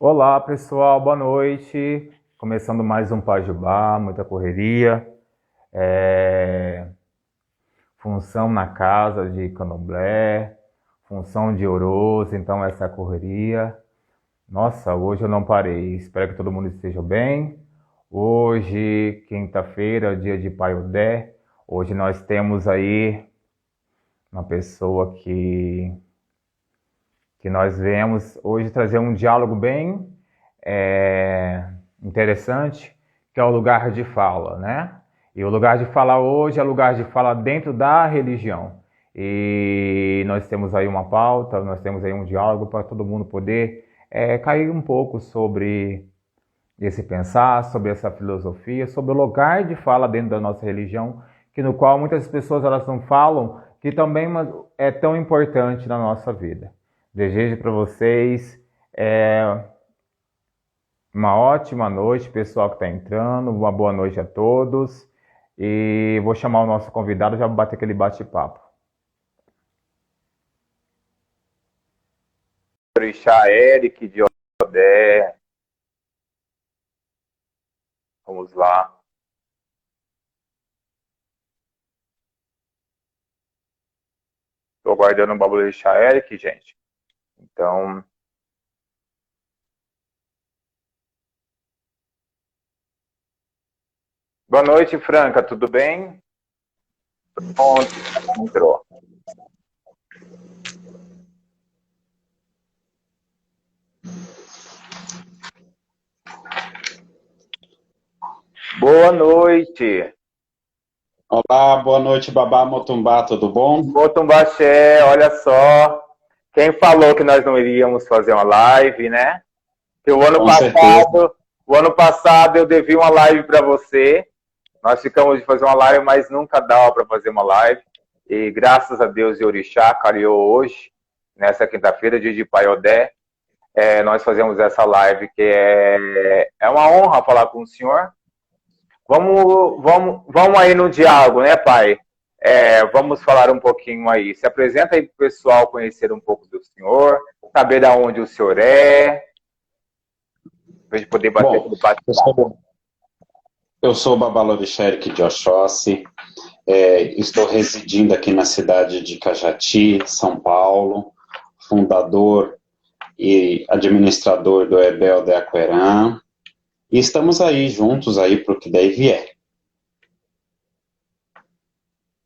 Olá, pessoal, boa noite. Começando mais um Pajubá, muita correria. Função na casa de Candomblé, função de Orôs, então essa correria. Nossa, hoje eu não parei. Espero que todo mundo esteja bem. Hoje, quinta-feira, dia de Pai Odé. Hoje nós temos aí uma pessoa que nós viemos hoje trazer um diálogo bem interessante, que é o lugar de fala, né? E o lugar de fala hoje é lugar de fala dentro da religião. E nós temos aí uma pauta, nós temos aí um diálogo para todo mundo poder cair um pouco sobre esse pensar, sobre essa filosofia, sobre o lugar de fala dentro da nossa religião, que no qual muitas pessoas elas não falam, que também é tão importante na nossa vida. Desejo para vocês uma ótima noite, pessoal que está entrando, uma boa noite a todos. E vou chamar o nosso convidado, já vou bater aquele bate-papo. Orixá Eric de Odé. Vamos lá. Estou aguardando o Babalorixá Eric, gente. Então, boa noite, Franca, tudo bem? Pronto, entrou. Boa noite. Olá, boa noite, Babá Motumbá, tudo bom? Motumbaxé, olha só. Quem falou que nós não iríamos fazer uma live, né? Que o ano passado eu devi uma live para você. Nós ficamos de fazer uma live, mas nunca dava para fazer uma live. E graças a Deus e Orixá cariou hoje, nessa quinta-feira, dia de Pai Odé, nós fazemos essa live, que é uma honra falar com o senhor. Vamos aí no diálogo, né, pai? Vamos falar um pouquinho aí. Se apresenta aí para o pessoal conhecer um pouco do senhor, saber de onde o senhor é, para a gente poder bater aquele bate-papo. Eu sou o Babalorixá Eric de Oxóssi, estou residindo aqui na cidade de Cajati, São Paulo, fundador e administrador do Ebel de Aquerã, e estamos aí juntos aí para o que daí vier.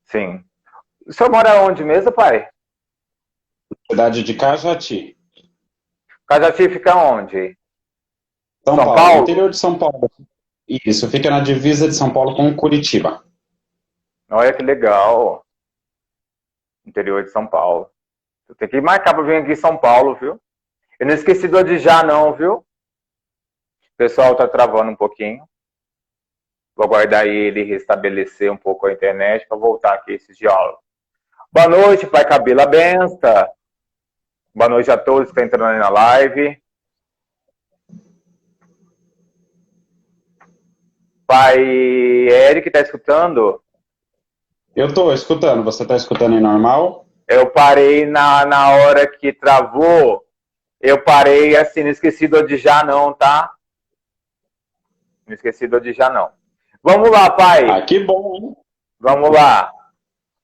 Sim. O senhor mora onde mesmo, pai? Cidade de Cajati. Cajati fica onde? São Paulo, interior de São Paulo. Isso, fica na divisa de São Paulo com Curitiba. Olha que legal. Interior de São Paulo. Eu tenho que marcar para vir aqui em São Paulo, viu? Eu não esqueci do Adijá, não, viu? O pessoal tá travando um pouquinho. Vou aguardar ele restabelecer um pouco a internet para voltar aqui esse diálogo. Boa noite, pai Cabila Bensta. Boa noite a todos que estão entrando aí na live. Pai Eric, tá escutando? Eu estou escutando. Você está escutando em normal? Eu parei na hora que travou. Eu parei assim, não esqueci do Adijá não, tá? Não esqueci do Adijá não. Vamos lá, pai. Ah, que bom, hein? Vamos lá.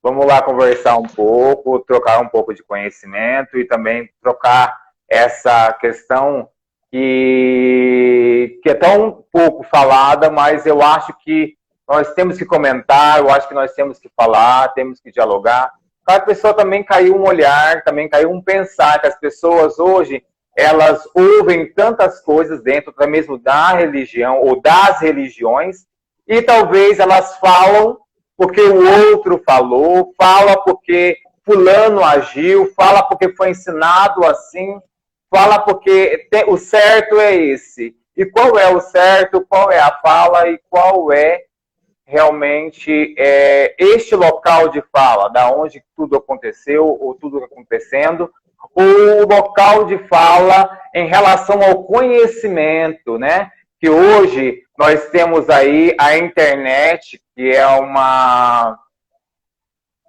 Vamos lá conversar um pouco, trocar um pouco de conhecimento e também trocar essa questão que é tão pouco falada, mas eu acho que nós temos que comentar, eu acho que nós temos que falar, temos que dialogar. Cada pessoa também caiu um olhar, também caiu um pensar, que as pessoas hoje, elas ouvem tantas coisas dentro até mesmo da religião ou das religiões, e talvez elas falam porque o outro falou, fala porque fulano agiu, fala porque foi ensinado assim, fala porque o certo é esse. E qual é o certo, qual é a fala e qual é realmente este local de fala, da onde tudo aconteceu ou tudo acontecendo, ou o local de fala em relação ao conhecimento, né? Que hoje nós temos aí a internet, que é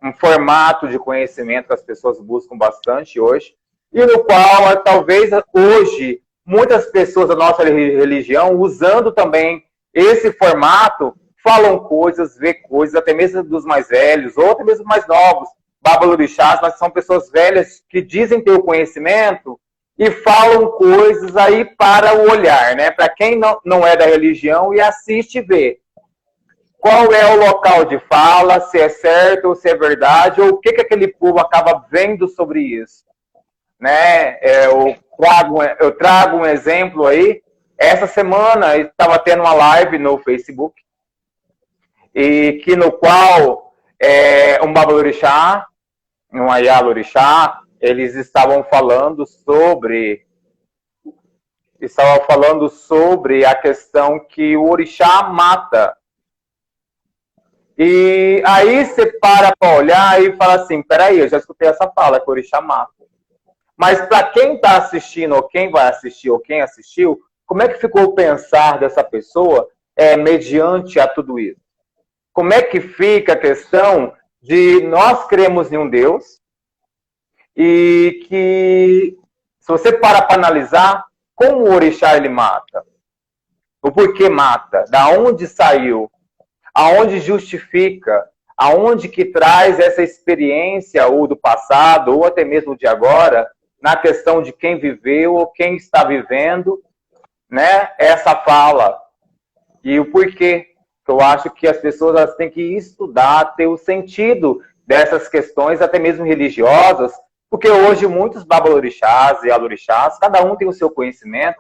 um formato de conhecimento que as pessoas buscam bastante hoje, e no qual talvez hoje muitas pessoas da nossa religião, usando também esse formato, falam coisas, vê coisas, até mesmo dos mais velhos, ou até mesmo mais novos, babalorixás, mas são pessoas velhas que dizem ter o conhecimento e falam coisas aí para o olhar, né? Para quem não é da religião e assiste e vê. Qual é o local de fala, se é certo ou se é verdade, ou o que aquele povo acaba vendo sobre isso. Né? Eu trago um exemplo aí. Essa semana estava tendo uma live no Facebook, e que no qual um babalorixá, um ayalorixá, eles estavam falando sobre a questão que o orixá mata. E aí você para olhar e fala assim, peraí, eu já escutei essa fala, que o orixá mata. Mas para quem está assistindo, ou quem vai assistir, ou quem assistiu, como é que ficou o pensar dessa pessoa mediante a tudo isso? Como é que fica a questão de nós cremos em um Deus e que, se você para analisar, como o orixá ele mata? O porquê mata? Da onde saiu? Aonde justifica? Aonde que traz essa experiência, ou do passado, ou até mesmo de agora, na questão de quem viveu ou quem está vivendo, né, essa fala? E o porquê? Eu acho que as pessoas elas têm que estudar, ter o sentido dessas questões, até mesmo religiosas, porque hoje muitos babalorixás e alorixás, cada um tem o seu conhecimento,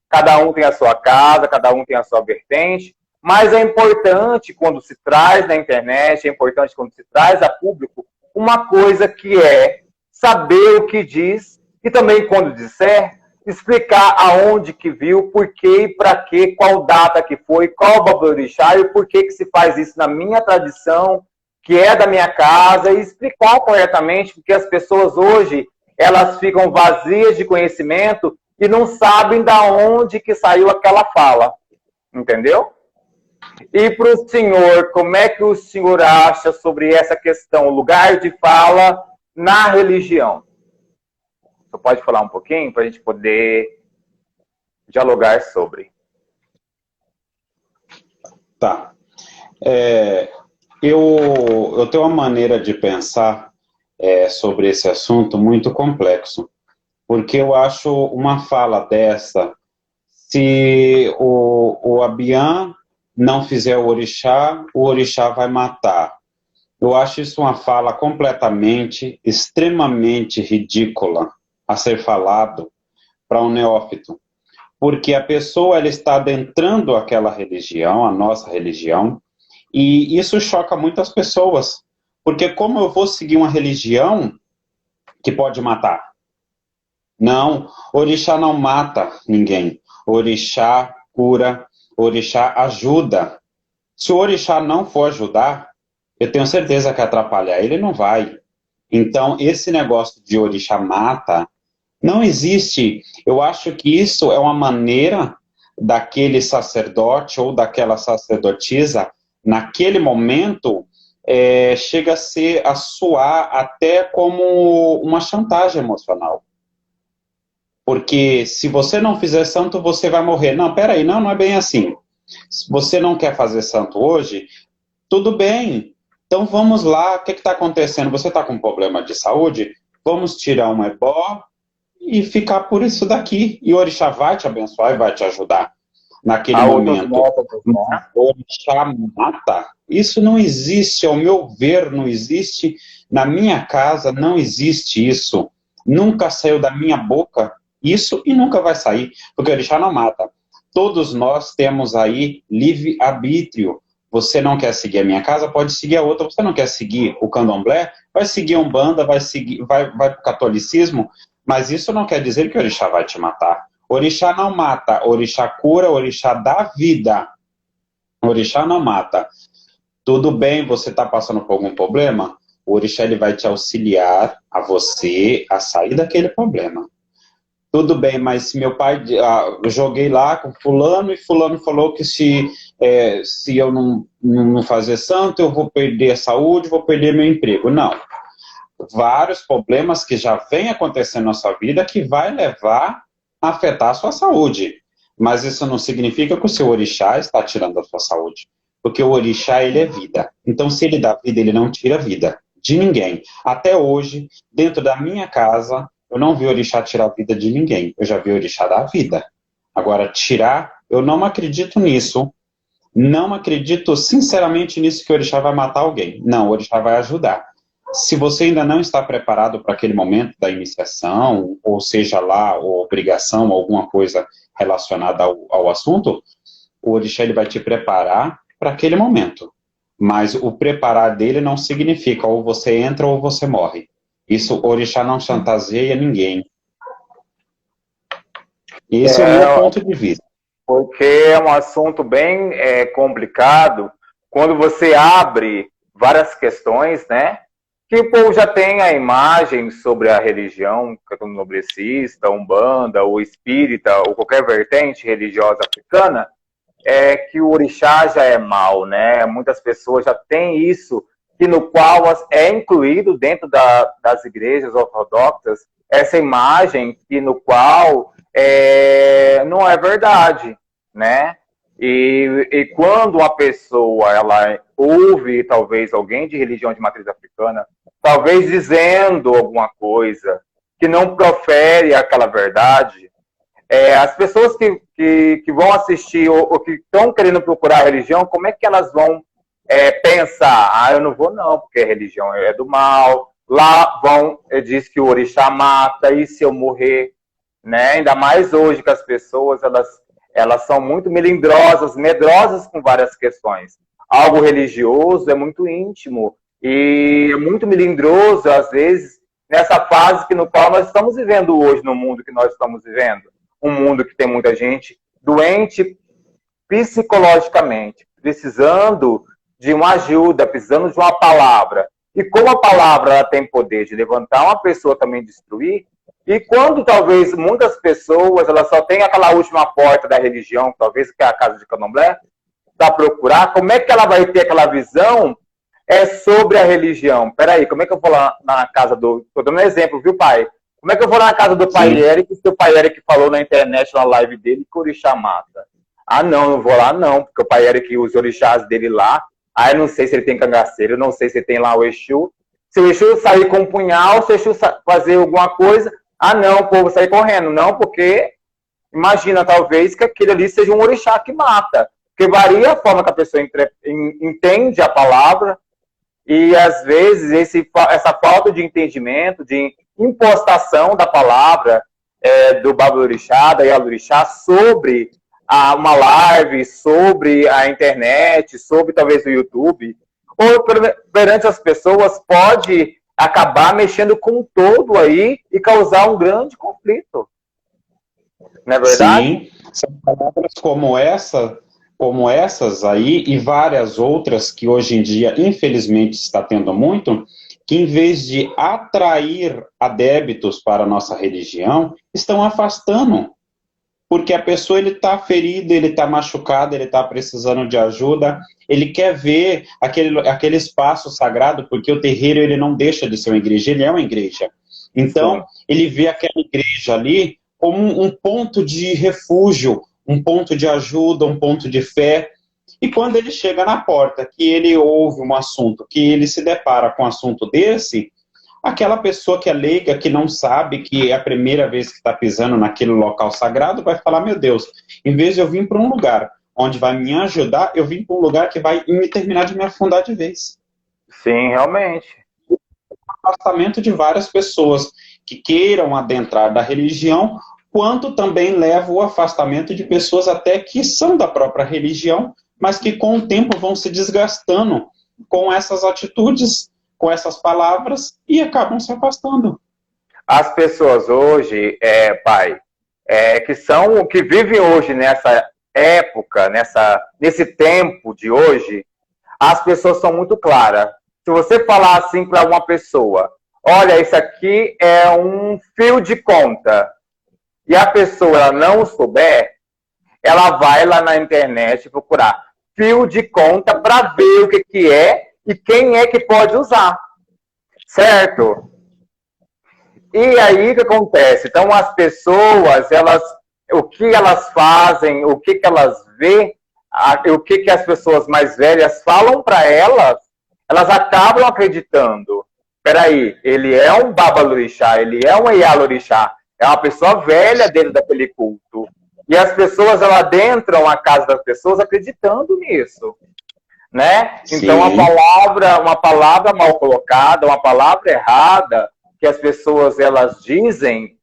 cada um tem a sua casa, cada um tem a sua vertente, mas é importante quando se traz na internet, é importante quando se traz a público, uma coisa que é saber o que diz, e também quando disser, explicar aonde que viu, por quê e para quê, qual data que foi, qual babalorixá e o porquê que se faz isso na minha tradição, que é da minha casa, e explicar corretamente, porque as pessoas hoje, elas ficam vazias de conhecimento e não sabem da onde que saiu aquela fala, entendeu? E para o senhor, como é que o senhor acha sobre essa questão, lugar de fala na religião? Você pode falar um pouquinho para a gente poder dialogar sobre? Tá. Eu tenho uma maneira de pensar sobre esse assunto muito complexo, porque eu acho uma fala dessa, se o Abian não fizer o orixá vai matar. Eu acho isso uma fala completamente, extremamente ridícula a ser falado para um neófito, porque a pessoa ela está adentrando aquela religião, a nossa religião, e isso choca muitas pessoas, porque como eu vou seguir uma religião que pode matar? Não, orixá não mata ninguém, orixá cura, orixá ajuda. Se o orixá não for ajudar, eu tenho certeza que atrapalhar ele não vai. Então, esse negócio de orixá mata não existe. Eu acho que isso é uma maneira daquele sacerdote ou daquela sacerdotisa, naquele momento, chega a soar até como uma chantagem emocional. Porque se você não fizer santo, você vai morrer. Não, peraí, não é bem assim. Se você não quer fazer santo hoje, tudo bem. Então vamos lá, o que está acontecendo? Você está com problema de saúde? Vamos tirar um ebó e ficar por isso daqui. E o orixá vai te abençoar e vai te ajudar naquele momento. O orixá mata. Isso não existe, ao meu ver, não existe. Na minha casa não existe isso. Nunca saiu da minha boca isso e nunca vai sair, porque o orixá não mata. Todos nós temos aí livre-arbítrio. Você não quer seguir a minha casa, pode seguir a outra. Você não quer seguir o candomblé, vai seguir a Umbanda, vai para o catolicismo, mas isso não quer dizer que o orixá vai te matar. O orixá não mata, o orixá cura, o orixá dá vida. O orixá não mata. Tudo bem, você está passando por algum problema? O orixá ele vai te auxiliar a você a sair daquele problema. Tudo bem, mas se meu pai, eu joguei lá com fulano e fulano falou que se eu não fazer santo, eu vou perder a saúde, vou perder meu emprego. Não. Vários problemas que já vem acontecendo na sua vida que vai levar afetar a sua saúde. Mas isso não significa que o seu orixá está tirando a sua saúde. Porque o orixá, ele é vida. Então, se ele dá vida, ele não tira a vida de ninguém. Até hoje, dentro da minha casa, eu não vi o orixá tirar a vida de ninguém. Eu já vi o orixá dar a vida. Agora, tirar, eu não acredito nisso. Não acredito sinceramente nisso que o orixá vai matar alguém. Não, o orixá vai ajudar. Se você ainda não está preparado para aquele momento da iniciação, ou seja lá, ou obrigação, alguma coisa relacionada ao assunto, o orixá ele vai te preparar para aquele momento. Mas o preparar dele não significa ou você entra ou você morre. Isso, o orixá não chantageia ninguém. Esse é o meu ponto de vista. Porque é um assunto bem complicado, quando você abre várias questões, né? Que o povo já tem a imagem sobre a religião, candomblessista, umbanda, ou espírita, ou qualquer vertente religiosa africana, que o orixá já é mal, né? Muitas pessoas já têm isso, que no qual é incluído dentro das igrejas ortodoxas, essa imagem que no qual não é verdade, né? E quando uma pessoa ela ouve talvez alguém de religião de matriz africana, talvez dizendo alguma coisa que não profere aquela verdade, as pessoas que vão assistir ou que estão querendo procurar a religião, como é que elas vão pensar? Ah, eu não vou não, porque a religião é do mal. Lá diz que o orixá mata, e se eu morrer? Né? Ainda mais hoje que as pessoas elas são muito melindrosas, medrosas com várias questões. Algo religioso é muito íntimo e é muito melindroso, às vezes, nessa fase no qual nós estamos vivendo hoje, no mundo que nós estamos vivendo. Um mundo que tem muita gente doente psicologicamente, precisando de uma ajuda, precisando de uma palavra. E como a palavra ela tem poder de levantar uma pessoa, também destruir, e quando talvez muitas pessoas elas só têm aquela última porta da religião, talvez que é a casa de candomblé, para procurar, como é que ela vai ter aquela visão sobre a religião? Peraí, como é que eu vou lá na casa do... Estou dando um exemplo, viu, pai? Como é que eu vou lá na casa do pai Eric, se o pai Eric falou na internet, na live dele, que o orixá mata? Ah, não vou lá não, porque o pai Eric usa os orixás dele lá. Ah, eu não sei se ele tem cangaceiro, eu não sei se ele tem lá o Exu. Se o Exu sair com um punhal, se o Exu fazer alguma coisa, ah, não, o povo sair correndo. Não, porque imagina, talvez, que aquele ali seja um orixá que mata. Porque varia a forma que a pessoa entende a palavra e, às vezes, essa falta de entendimento, de impostação da palavra do Babalorixá, da Yalorixá, sobre uma live, sobre a internet, sobre, talvez, o YouTube, ou perante as pessoas, pode acabar mexendo com um todo aí e causar um grande conflito. Não é verdade? Sim, são palavras como essas aí e várias outras que hoje em dia, infelizmente, está tendo muito, que em vez de atrair adébitos para a nossa religião, estão afastando. Porque a pessoa ele está ferido, ele está machucado, ele está precisando de ajuda, ele quer ver aquele espaço sagrado, porque o terreiro ele não deixa de ser uma igreja, ele é uma igreja. Então, ele vê aquela igreja ali como um ponto de refúgio, um ponto de ajuda, um ponto de fé. E quando ele chega na porta, que ele ouve um assunto, que ele se depara com um assunto desse, aquela pessoa que é leiga, que não sabe, que é a primeira vez que está pisando naquele local sagrado, vai falar, meu Deus, em vez de eu vir para um lugar onde vai me ajudar, eu vim para um lugar que vai me terminar de me afundar de vez. Sim, realmente. O afastamento de várias pessoas que queiram adentrar da religião, quanto também leva o afastamento de pessoas até que são da própria religião, mas que com o tempo vão se desgastando com essas atitudes, com essas palavras, e acabam se afastando. As pessoas hoje, pai, que vivem hoje nessa época, nesse tempo de hoje, as pessoas são muito claras. Se você falar assim para uma pessoa, olha, isso aqui é um fio de conta, e a pessoa ela não souber, ela vai lá na internet procurar fio de conta para ver o que é e quem é que pode usar. Certo? E aí o que acontece? Então as pessoas, o que elas fazem, o que elas vê, o que as pessoas mais velhas falam para elas acabam acreditando. Peraí, ele é um babalorixá, ele é um ialorixá, é uma pessoa velha dentro daquele culto. E as pessoas, elas adentram a casa das pessoas acreditando nisso. Né? Então, uma palavra mal colocada, uma palavra errada, que as pessoas elas dizem,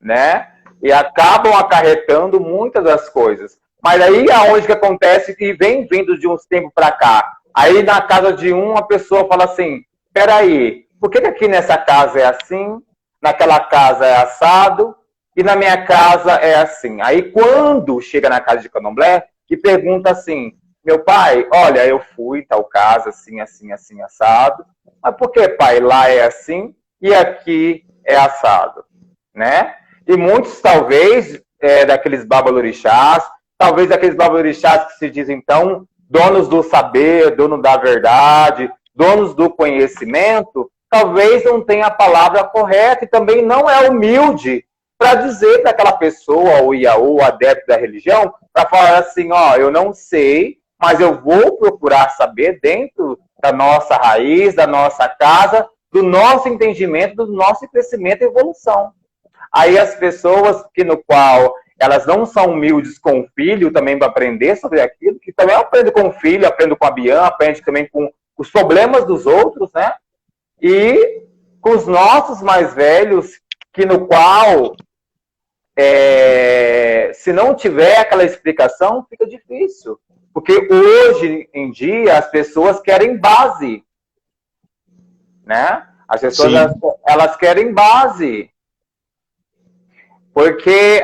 né? E acabam acarretando muitas das coisas. Mas aí aonde que acontece que vem vindo de uns tempos para cá. Aí na casa de uma pessoa fala assim, peraí, por que aqui nessa casa é assim, naquela casa é assado, e na minha casa é assim? Aí quando chega na casa de Candomblé e pergunta assim, meu pai, olha, eu fui em tal casa, assim, assim, assim, assado. Mas por que, pai, lá é assim e aqui é assado? Né? E muitos, talvez, daqueles babalorixás, talvez daqueles babalorixás que se dizem, então, donos do saber, dono da verdade, donos do conhecimento, talvez não tenha a palavra correta e também não é humilde para dizer para aquela pessoa, o Iaô, o adepto da religião, para falar assim, ó, eu não sei, mas eu vou procurar saber dentro da nossa raiz, da nossa casa, do nosso entendimento, do nosso crescimento e evolução. Aí as pessoas que no qual elas não são humildes com o filho também para aprender sobre aquilo, que também aprende com o filho, aprende com a Bian, aprende também com os problemas dos outros, né? E com os nossos mais velhos, que no qual, se não tiver aquela explicação, fica difícil. Porque hoje em dia as pessoas querem base, né? As pessoas elas querem base. Porque,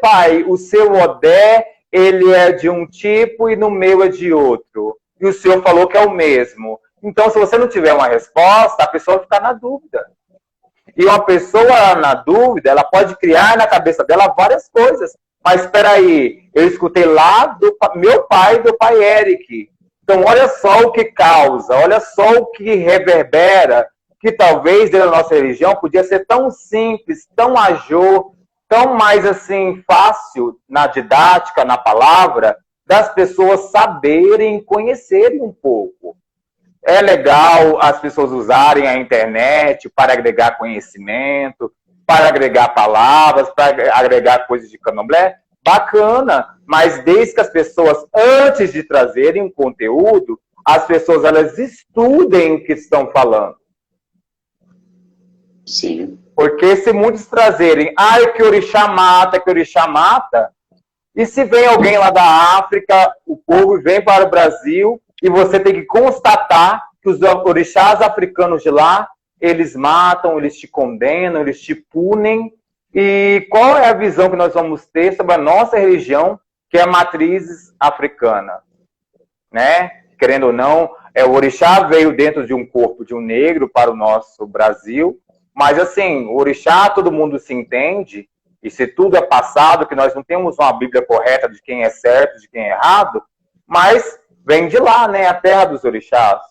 pai, o seu Odé, ele é de um tipo e no meu é de outro. E o senhor falou que é o mesmo. Então, se você não tiver uma resposta, a pessoa fica na dúvida. E uma pessoa na dúvida, ela pode criar na cabeça dela várias coisas. Mas espera aí, eu escutei lá do meu pai, do pai Eric. Então, olha só o que causa, olha só o que reverbera, que talvez dentro da nossa religião podia ser tão simples, tão ajô, tão mais assim fácil na didática, na palavra, das pessoas saberem, conhecerem um pouco. É legal as pessoas usarem a internet para agregar conhecimento, para agregar palavras, para agregar coisas de candomblé, bacana, mas desde que as pessoas, antes de trazerem um conteúdo, as pessoas elas estudem o que estão falando. Sim. Porque se muitos trazerem, que orixá mata, e se vem alguém lá da África, o povo vem para o Brasil, e você tem que constatar que os orixás africanos de lá, eles matam, eles te condenam, eles te punem. E qual é a visão que nós vamos ter sobre a nossa religião, que é a matriz africana? Né? Querendo ou não, o orixá veio dentro de um corpo de um negro para o nosso Brasil, mas assim, o orixá todo mundo se entende, e se tudo é passado, que nós não temos uma Bíblia correta de quem é certo, de quem é errado, mas vem de lá, né? A terra dos orixás.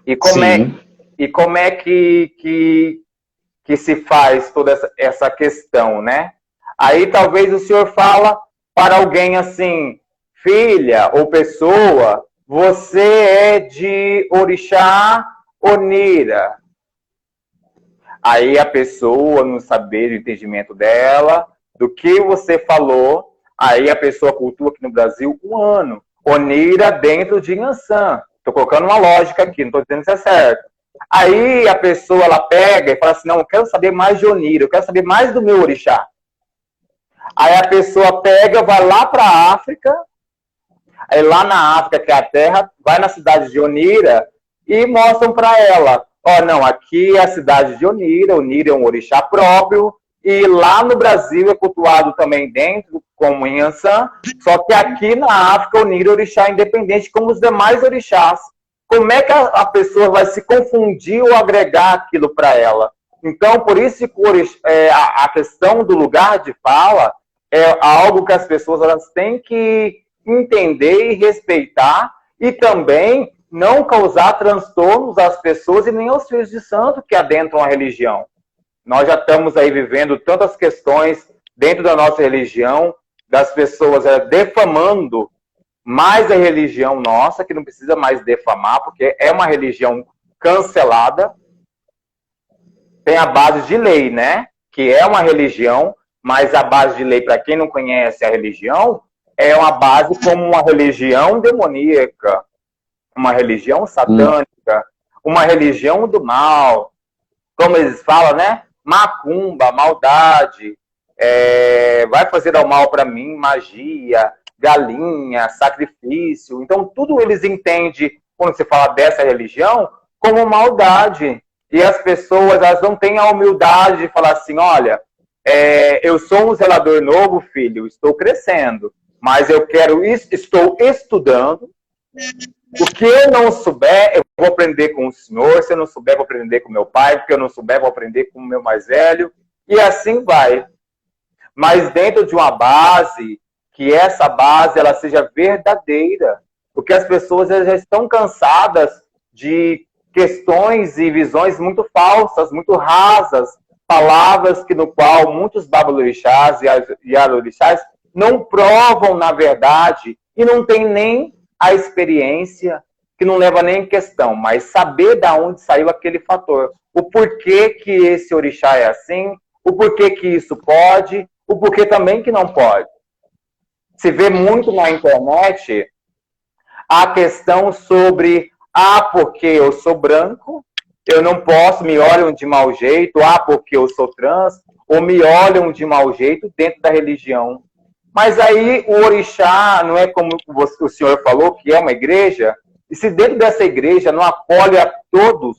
E como é que se faz toda essa questão, né? Aí talvez o senhor fala para alguém assim, filha ou pessoa, você é de orixá Onira. Aí a pessoa, no saber do entendimento dela, do que você falou, aí a pessoa cultua aqui no Brasil 1 ano. Onira dentro de Inhansã. Estou colocando uma lógica aqui, não estou dizendo se é certo. Aí a pessoa, ela pega e fala assim, não, eu quero saber mais de Onira, eu quero saber mais do meu orixá. Aí a pessoa pega, vai lá para a África, aí lá na África, que é a terra, vai na cidade de Onira e mostram para ela, não, aqui é a cidade de Onira, Onira é um orixá próprio, e lá no Brasil é cultuado também dentro, como em Inhansã, só que aqui na África, Onira é orixá independente, como os demais orixás. Como é que a pessoa vai se confundir ou agregar aquilo para ela? Então, por isso que a questão do lugar de fala é algo que as pessoas elas têm que entender e respeitar, e também não causar transtornos às pessoas e nem aos filhos de santo que adentram a religião. Nós já estamos aí vivendo tantas questões dentro da nossa religião, das pessoas defamando mais a religião nossa, que não precisa mais defamar, porque é uma religião cancelada, tem a base de lei, né? Que é uma religião, mas a base de lei, para quem não conhece a religião, é uma base como uma religião demoníaca, uma religião satânica, uma religião do mal, como eles falam, né? Macumba, maldade, vai fazer ao mal para mim, magia, galinha, sacrifício. Então, tudo eles entendem, quando se fala dessa religião, como maldade. E as pessoas, elas não têm a humildade de falar assim, olha, eu sou um zelador novo, filho, estou crescendo, mas estou estudando. O que eu não souber, eu vou aprender com o senhor. Se eu não souber, vou aprender com meu pai. Porque eu não souber, vou aprender com o meu mais velho. E assim vai. Mas dentro de uma base, que essa base ela seja verdadeira. Porque as pessoas já estão cansadas de questões e visões muito falsas, muito rasas. Palavras que no qual muitos babalorixás e alorixás não provam na verdade e não tem nem a experiência, que não leva nem em questão, mas saber de onde saiu aquele fator. O porquê que esse orixá é assim, o porquê que isso pode, o porquê também que não pode. Se vê muito na internet a questão sobre, porque eu sou branco, eu não posso, me olham de mau jeito, porque eu sou trans, ou me olham de mau jeito dentro da religião. Mas aí o orixá não é como o senhor falou, que é uma igreja, e se dentro dessa igreja não acolhe a todos,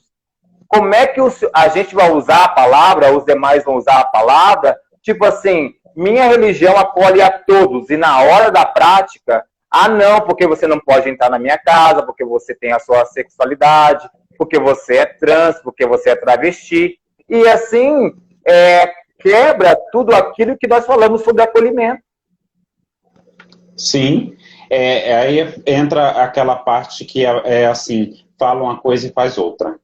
como é que a gente vai usar a palavra, os demais vão usar a palavra, tipo assim, minha religião acolhe a todos, e na hora da prática, não, porque você não pode entrar na minha casa, porque você tem a sua sexualidade, porque você é trans, porque você é travesti, e assim, quebra tudo aquilo que nós falamos sobre acolhimento. Sim, aí entra aquela parte que assim, fala uma coisa e faz outra,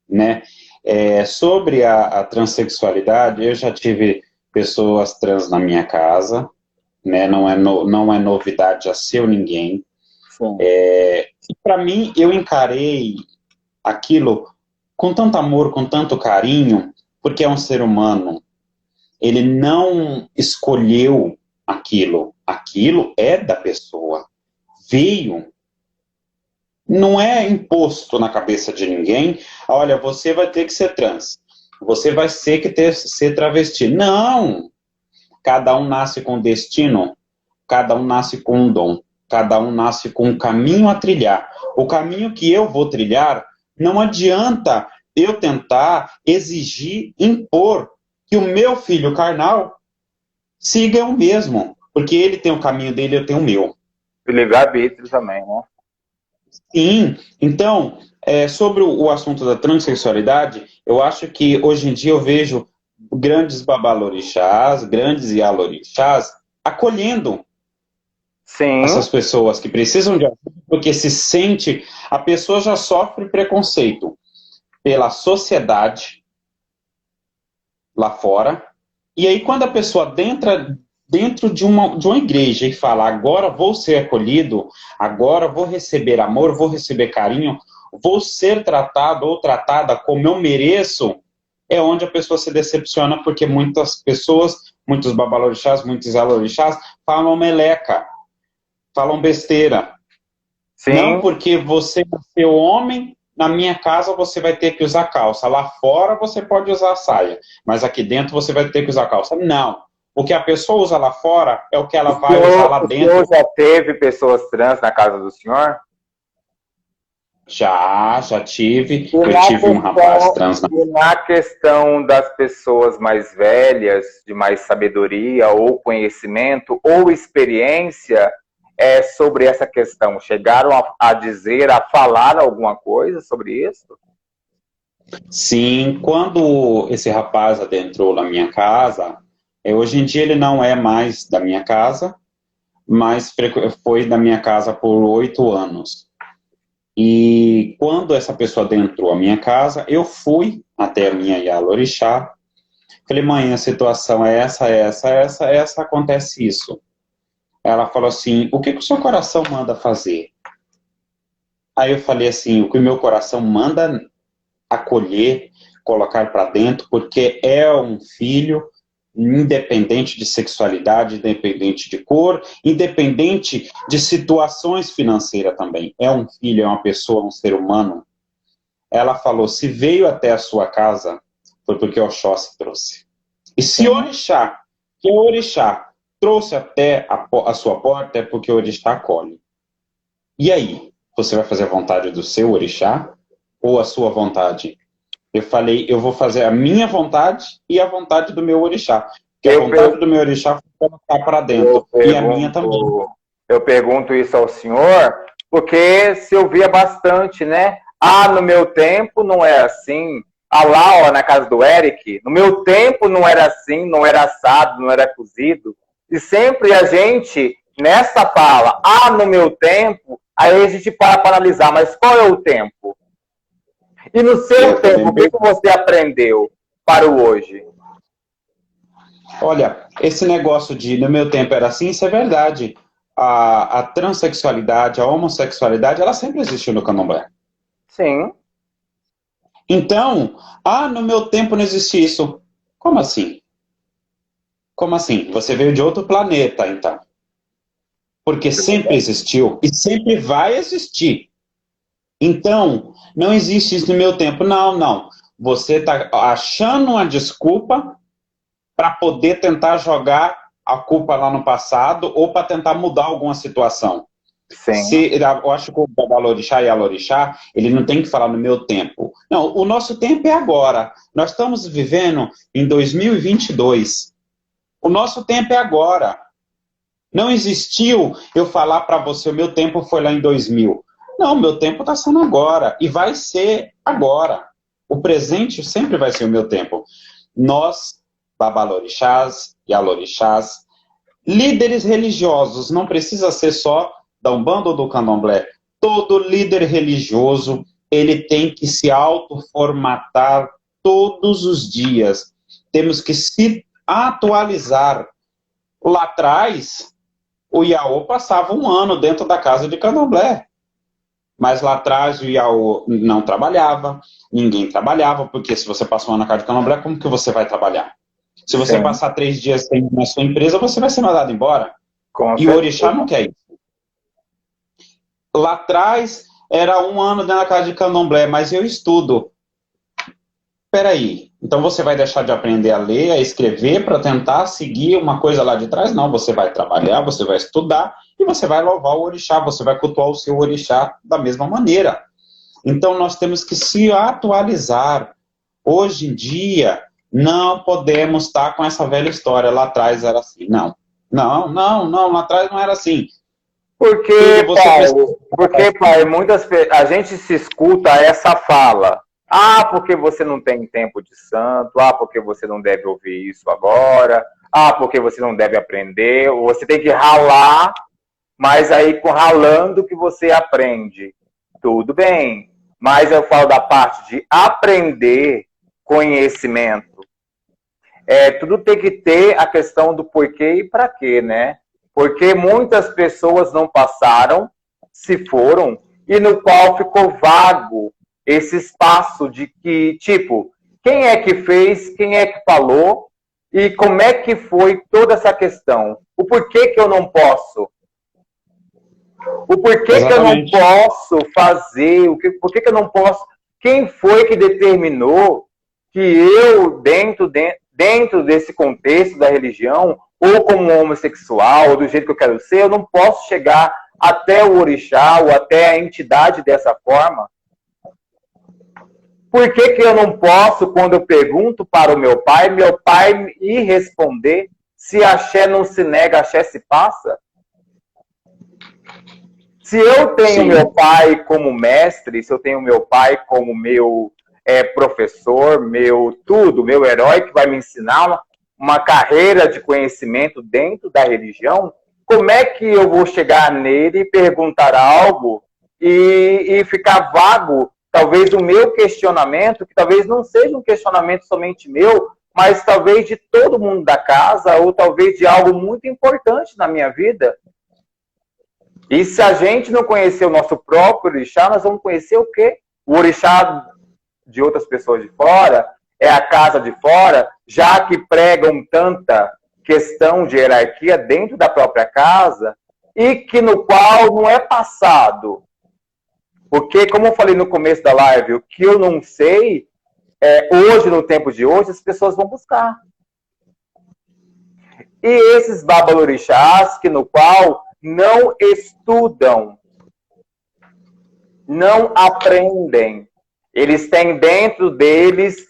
né? Sobre a transexualidade, eu já tive pessoas trans na minha casa, né? Não é novidade a seu ninguém. Para mim, eu encarei aquilo com tanto amor, com tanto carinho, porque é um ser humano. Ele não escolheu aquilo é da pessoa, veio, não é imposto na cabeça de ninguém, olha, você vai ter que ser trans, você vai ter que ser travesti, não, cada um nasce com destino, cada um nasce com um dom, cada um nasce com um caminho a trilhar, o caminho que eu vou trilhar, não adianta eu tentar exigir, impor, que o meu filho carnal siga o mesmo, porque ele tem o caminho dele, eu tenho o meu. E livre-arbítrio também, né? Sim, então, sobre o assunto da transexualidade, eu acho que hoje em dia eu vejo grandes babalorixás, grandes ialorixás, acolhendo essas pessoas que precisam de ajuda, porque se sente, a pessoa já sofre preconceito pela sociedade lá fora, e aí quando a pessoa dentro de uma igreja e fala, agora vou ser acolhido, agora vou receber amor, vou receber carinho, vou ser tratado ou tratada como eu mereço, é onde a pessoa se decepciona, porque muitas pessoas, muitos babalorixás, muitos alorixás, falam meleca, falam besteira. Sim. Não porque você é homem, na minha casa você vai ter que usar calça, lá fora você pode usar saia, mas aqui dentro você vai ter que usar calça. Não. O que a pessoa usa lá fora é o que ela vai usar lá dentro. O senhor já teve pessoas trans na casa do senhor? Já tive. Eu tive um rapaz trans. E na questão das pessoas mais velhas, de mais sabedoria, ou conhecimento, ou experiência, sobre essa questão, chegaram a dizer, a falar alguma coisa sobre isso? Sim, quando esse rapaz adentrou na minha casa, hoje em dia ele não é mais da minha casa, mas foi da minha casa por 8 anos. E quando essa pessoa adentrou a minha casa, eu fui até a minha Yalorixá. Falei, mãe, a situação é essa, acontece isso. Ela falou assim, o que o seu coração manda fazer? Aí eu falei assim, o que o meu coração manda acolher, colocar para dentro, porque é um filho independente de sexualidade, independente de cor, independente de situações financeiras também. É um filho, é uma pessoa, um ser humano. Ela falou, se veio até a sua casa, foi porque Oxóssi trouxe. E se Orixá, que o Orixá trouxe até a sua porta, é porque o Orixá acolhe. E aí? Você vai fazer a vontade do seu Orixá ou a sua vontade? Eu falei, eu vou fazer a minha vontade e a vontade do meu Orixá. Porque a vontade do meu Orixá foi colocar para dentro. E a minha também. Eu pergunto isso ao senhor, porque se ouvia bastante, né? Ah, no meu tempo não é assim. Ah, lá, ó, na casa do Eric, no meu tempo não era assim, não era assado, não era cozido. E sempre a gente, nessa fala, ah, no meu tempo, aí a gente para analisar, mas qual é o tempo? E no seu tempo, o que você aprendeu para o hoje? Olha, esse negócio de no meu tempo era assim, isso é verdade. A transexualidade, a homossexualidade, ela sempre existiu no candomblé. Sim. Então, ah, no meu tempo não existia isso. Como assim? Como assim? Você veio de outro planeta, então. Porque sempre existiu e sempre vai existir. Então, não existe isso no meu tempo. Não, não. Você está achando uma desculpa para poder tentar jogar a culpa lá no passado ou para tentar mudar alguma situação. Sim. Eu acho que o Babalorixá e a Lorixá, ele não tem que falar no meu tempo. Não, o nosso tempo é agora. Nós estamos vivendo em 2022. O nosso tempo é agora. Não existiu eu falar para você, o meu tempo foi lá em 2000. Não, meu tempo está sendo agora. E vai ser agora. O presente sempre vai ser o meu tempo. Nós, Babalorixás e Alorixás, líderes religiosos, não precisa ser só da Umbanda ou do Candomblé. Todo líder religioso, ele tem que se autoformatar todos os dias. Temos que se atualizar. Lá atrás, o Iaô passava um ano dentro da casa de Candomblé. Mas lá atrás o Iaô não trabalhava, ninguém trabalhava, porque se você passar um ano na casa de Candomblé, como que você vai trabalhar? Se você passar 3 dias na sua empresa, você vai ser mandado embora. E o Orixá não quer isso. Lá atrás era um ano dentro da casa de Candomblé, mas eu estudo. Peraí, então você vai deixar de aprender a ler, a escrever para tentar seguir uma coisa lá de trás? Não, você vai trabalhar, você vai estudar e você vai louvar o Orixá, você vai cultuar o seu Orixá da mesma maneira. Então nós temos que se atualizar. Hoje em dia, não podemos estar com essa velha história, lá atrás era assim. Não, lá atrás não era assim. Porque, pai, a gente se escuta essa fala. Ah, porque você não tem tempo de santo. Ah, porque você não deve ouvir isso agora. Ah, porque você não deve aprender. Você tem que ralar, mas aí com ralando que você aprende. Tudo bem. Mas eu falo da parte de aprender conhecimento. Tudo tem que ter a questão do porquê e para quê, né? Porque muitas pessoas não passaram, se foram, e no qual ficou vago esse espaço de que, tipo, quem é que fez, quem é que falou, e como é que foi toda essa questão? O porquê que eu não posso? O porquê que eu não posso fazer? Por que eu não posso? Quem foi que determinou que eu, dentro desse contexto da religião, ou como homossexual, ou do jeito que eu quero ser, eu não posso chegar até o orixá ou até a entidade dessa forma? Por que eu não posso, quando eu pergunto para o meu pai me responder, se axé não se nega, axé se passa? Se eu tenho meu pai como mestre, se eu tenho meu pai como meu professor, meu tudo, meu herói que vai me ensinar uma carreira de conhecimento dentro da religião, como é que eu vou chegar nele e perguntar algo e ficar vago, talvez o meu questionamento, que talvez não seja um questionamento somente meu, mas talvez de todo mundo da casa, ou talvez de algo muito importante na minha vida. E se a gente não conhecer o nosso próprio orixá, nós vamos conhecer o quê? O orixá de outras pessoas de fora, é a casa de fora, já que pregam tanta questão de hierarquia dentro da própria casa, e que no qual não é passado. Porque, como eu falei no começo da live, o que eu não sei, hoje, no tempo de hoje, as pessoas vão buscar. E esses babalorixás, que no qual não estudam, não aprendem, eles têm dentro deles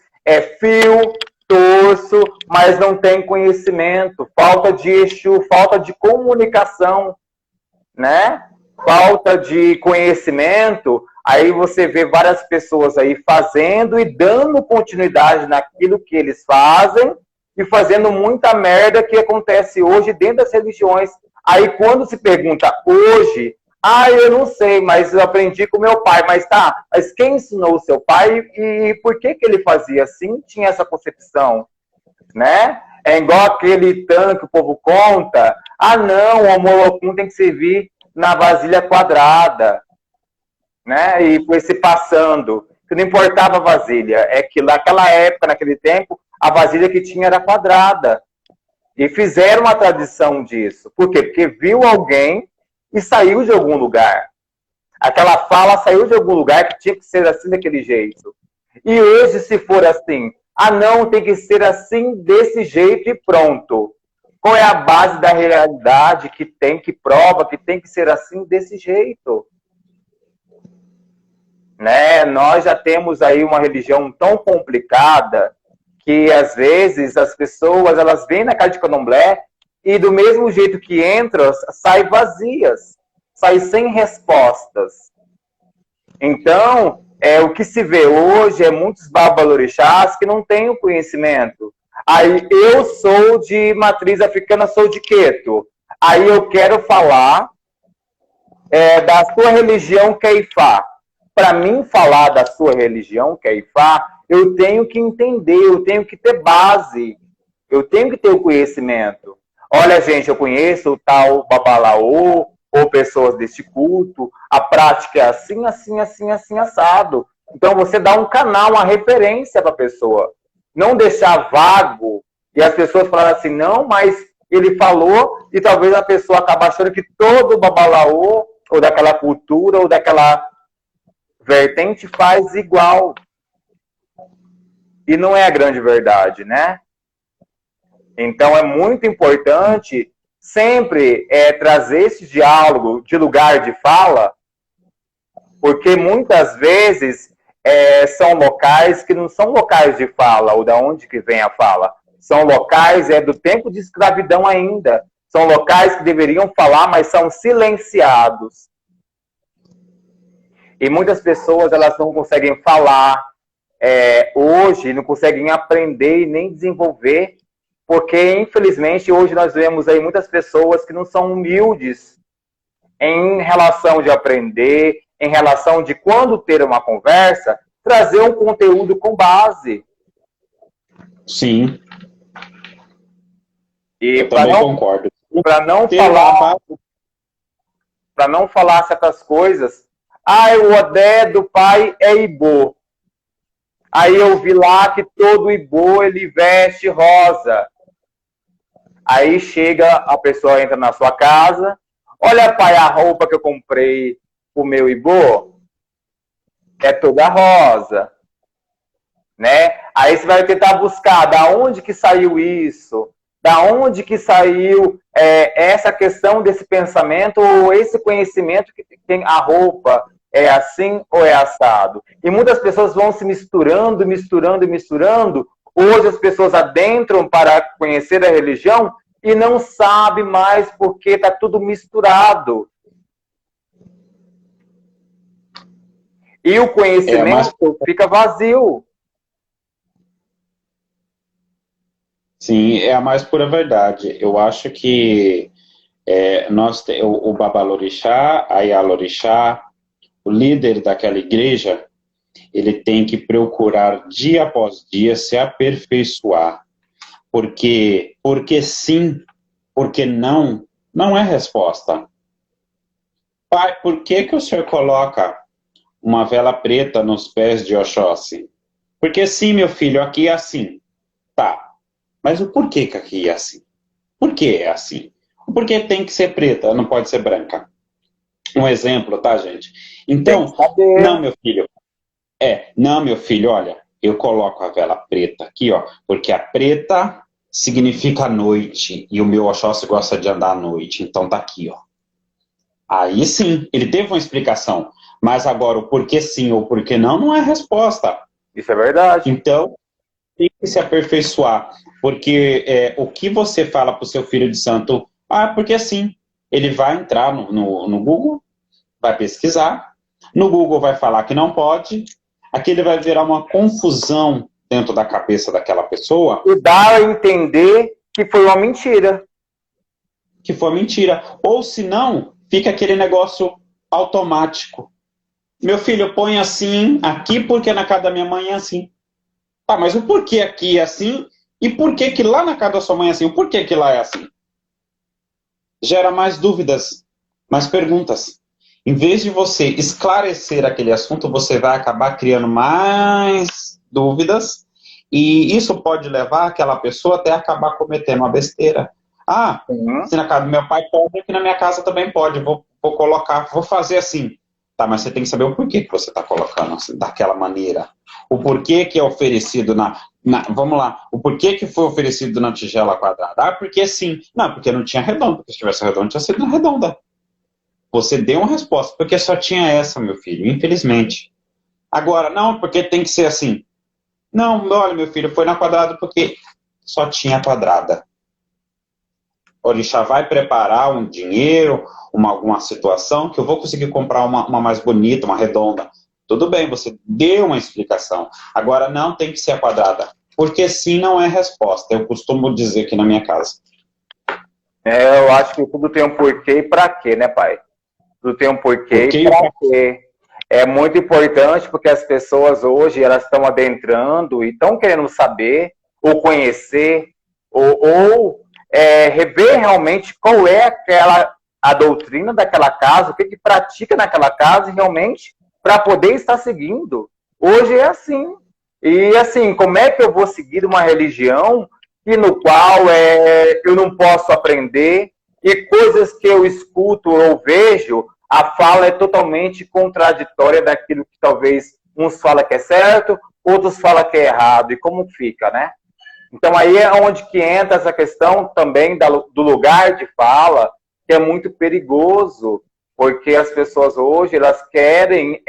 fio, torso, mas não tem conhecimento, falta de Exu, falta de comunicação, né? Falta de conhecimento, aí você vê várias pessoas aí fazendo e dando continuidade naquilo que eles fazem e fazendo muita merda que acontece hoje dentro das religiões. Aí quando se pergunta hoje, eu não sei, mas eu aprendi com meu pai, mas quem ensinou o seu pai e por que ele fazia assim? Tinha essa concepção, né? É igual aquele tanque que o povo conta, não, o Homolocum tem que servir na vasilha quadrada, né? E foi se passando, que não importava a vasilha, é que naquela época, naquele tempo, a vasilha que tinha era quadrada. E fizeram uma tradição disso. Por quê? Porque viu alguém e saiu de algum lugar. Aquela fala saiu de algum lugar que tinha que ser assim, daquele jeito. E hoje, se for assim, não, tem que ser assim, desse jeito e pronto. Qual é a base da realidade que prova que tem que ser assim, desse jeito? Né? Nós já temos aí uma religião tão complicada que, às vezes, as pessoas elas vêm na casa de candomblé e, do mesmo jeito que entram, saem vazias, saem sem respostas. Então, o que se vê hoje é muitos babalorixás que não têm o conhecimento. Aí, eu sou de matriz africana, sou de Queto. Aí eu quero falar da sua religião, que é Ifá. Para mim falar da sua religião, que é Ifá, eu tenho que entender, eu tenho que ter base, eu tenho que ter o conhecimento. Olha, gente, eu conheço o tal Babalaô, ou pessoas deste culto, a prática é assim, assim, assim, assim, assado. Então você dá um canal, uma referência para a pessoa. Não deixar vago, e as pessoas falarem assim, não, mas ele falou, e talvez a pessoa acabe achando que todo Babalaô, ou daquela cultura, ou daquela vertente faz igual. E não é a grande verdade, né? Então é muito importante sempre trazer esse diálogo de lugar de fala, porque muitas vezes são locais que não são locais de fala, ou da onde que vem a fala. São locais do tempo de escravidão ainda. São locais que deveriam falar, mas são silenciados. E muitas pessoas elas não conseguem falar hoje, não conseguem aprender e nem desenvolver, porque, infelizmente, hoje nós vemos aí muitas pessoas que não são humildes em relação de aprender, em relação de quando ter uma conversa, trazer um conteúdo com base. Sim. E eu também concordo. Para não falar certas coisas, o Odé do pai é Ibô. Aí eu vi lá que todo Ibô ele veste rosa. Aí chega, a pessoa entra na sua casa, olha, pai, a roupa que eu comprei o meu Ibô é toda rosa, né? Aí você vai tentar buscar da onde que saiu isso, da onde que saiu essa questão desse pensamento ou esse conhecimento que tem a roupa é assim ou é assado. E muitas pessoas vão se misturando, misturando e misturando. Hoje as pessoas adentram para conhecer a religião e não sabem mais porque está tudo misturado. E o conhecimento fica vazio. Sim, é a mais pura verdade. Eu acho que o Babalorixá, a Yalorixá, o líder daquela igreja, ele tem que procurar dia após dia se aperfeiçoar, porque sim, porque não, não é resposta. Pai, por que que o senhor coloca uma vela preta nos pés de Oxóssi? Porque sim, meu filho, aqui é assim. Tá, mas o porquê que aqui é assim? Por que é assim? O porquê tem que ser preta, não pode ser branca? Um exemplo, tá, gente? Tem que Então, saber. não, meu filho, não, meu filho, olha, eu coloco a vela preta aqui, ó, porque a preta significa noite, e o meu Oxóssi gosta de andar à noite, então tá aqui, ó. Aí sim, ele teve uma explicação, mas agora o porquê sim ou porquê não, não é resposta. Isso é verdade. Então, tem que se aperfeiçoar, porque o que você fala para o seu filho de santo, porque sim, ele vai entrar no Google, vai pesquisar, no Google vai falar que não pode, aquele vai virar uma confusão dentro da cabeça daquela pessoa. E dá a entender que foi uma mentira. Que foi mentira. Ou se não, fica aquele negócio automático. Meu filho, põe assim aqui porque na casa da minha mãe é assim. Tá, mas o porquê aqui é assim e por que que lá na casa da sua mãe é assim? O porquê que lá é assim? Gera mais dúvidas, mais perguntas. Em vez de você esclarecer aquele assunto, você vai acabar criando mais dúvidas e isso pode levar aquela pessoa até acabar cometendo uma besteira. Se na casa do meu pai pode, aqui na minha casa também pode. Vou colocar, vou fazer assim. Tá, mas você tem que saber o porquê que você está colocando assim, daquela maneira. O porquê que é oferecido vamos lá, o porquê que foi oferecido na tigela quadrada? Porque sim. Não, porque não tinha redonda. Porque se tivesse redonda, tinha sido redonda. Você deu uma resposta, porque só tinha essa, meu filho, infelizmente. Agora, não, porque tem que ser assim. Não, olha, meu filho, foi na quadrada porque só tinha quadrada. O orixá vai preparar um dinheiro, alguma situação, que eu vou conseguir comprar uma mais bonita, uma redonda. Tudo bem, você deu uma explicação. Agora, não tem que ser a quadrada. Porque sim não é resposta. Eu costumo dizer aqui na minha casa. Eu acho que tudo tem um porquê e pra quê, né, pai? Tudo tem um porquê e pra quê. É muito importante porque as pessoas hoje elas estão adentrando e estão querendo saber ou conhecer ou rever realmente qual é a doutrina daquela casa, o que que pratica naquela casa realmente para poder estar seguindo. Hoje é assim. E assim, como é que eu vou seguir uma religião e no qual eu não posso aprender e coisas que eu escuto ou vejo, a fala é totalmente contraditória daquilo que talvez uns falam que é certo, outros falam que é errado. E como fica, né? Então aí é onde que entra essa questão também do lugar de fala, que é muito perigoso, porque as pessoas hoje elas querem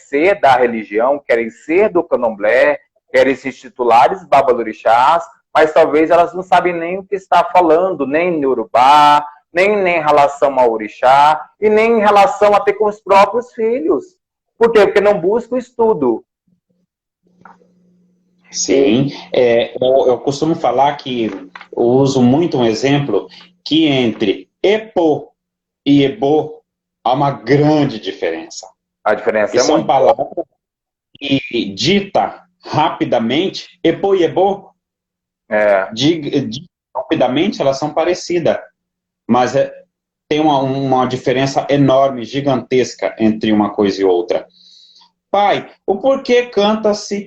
ser da religião, querem ser do candomblé, querem se titulares babalorixás, mas talvez elas não sabem nem o que está falando, nem em Urubá, nem em relação ao orixá, e nem em relação até com os próprios filhos. Por quê? Porque não busca o estudo. Sim, eu costumo falar que eu uso muito um exemplo que entre EPO e EBO há uma grande diferença. A diferença E é são muito. palavras que dita rapidamente, EPO e EBO, rapidamente elas são parecidas, mas tem uma diferença enorme, gigantesca entre uma coisa e outra. Pai, o porquê canta-se